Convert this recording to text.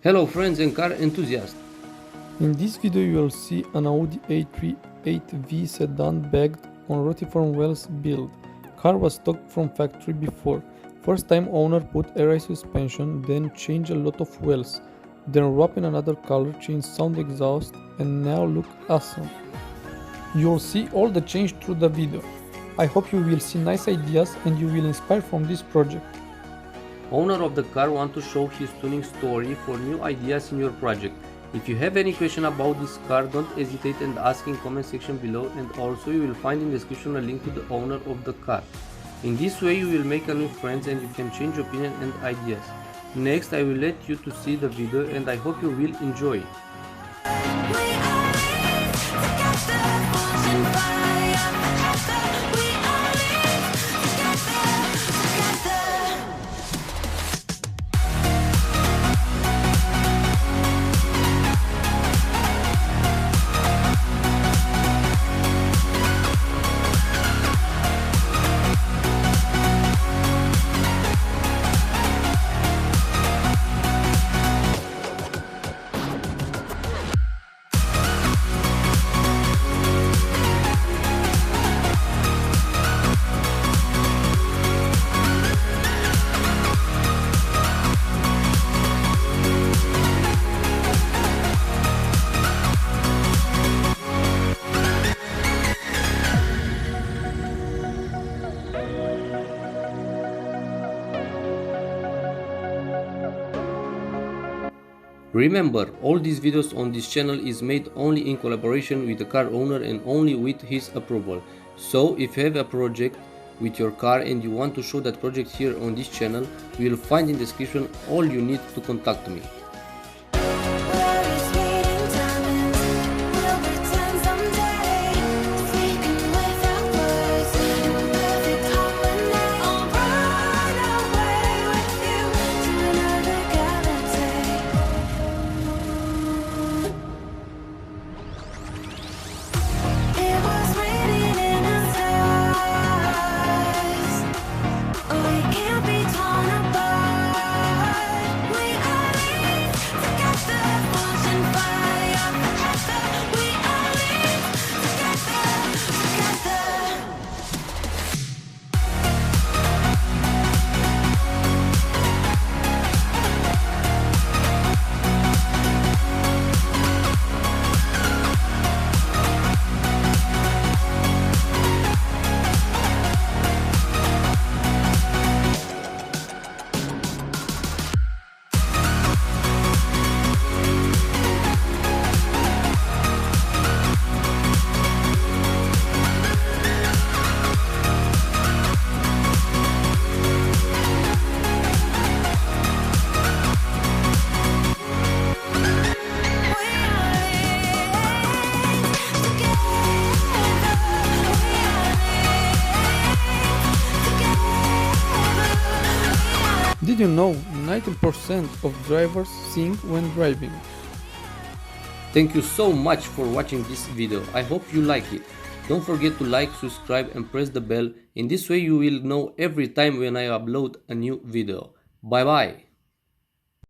Hello friends and car enthusiasts! In this video you will see an Audi A3 8V sedan bagged on Rotiform wheels build. Car was stocked from factory before. First time owner put air suspension, then changed a lot of wheels, then wrap in another color, change sound exhaust, and now look awesome. You'll see all the change through the video. I hope you will see nice ideas and you will inspire from this project. Owner of the car want to show his tuning story for new ideas in your project. If you have any question about this car, don't hesitate and ask in comment section below, and also you will find in description a link to the owner of the car. In this way you will make a new friends and you can change opinion and ideas. Next I will let you to see the video and I hope you will enjoy it. Remember, all these videos on this channel is made only in collaboration with the car owner and only with his approval. So if you have a project with your car and you want to show that project here on this channel, you will find in the description all you need to contact me. Did you know 90% of drivers sing when driving? Thank you so much for watching this video. I hope you like it. Don't forget to like, subscribe and press the bell. In this way you will know every time when I upload a new video. Bye bye.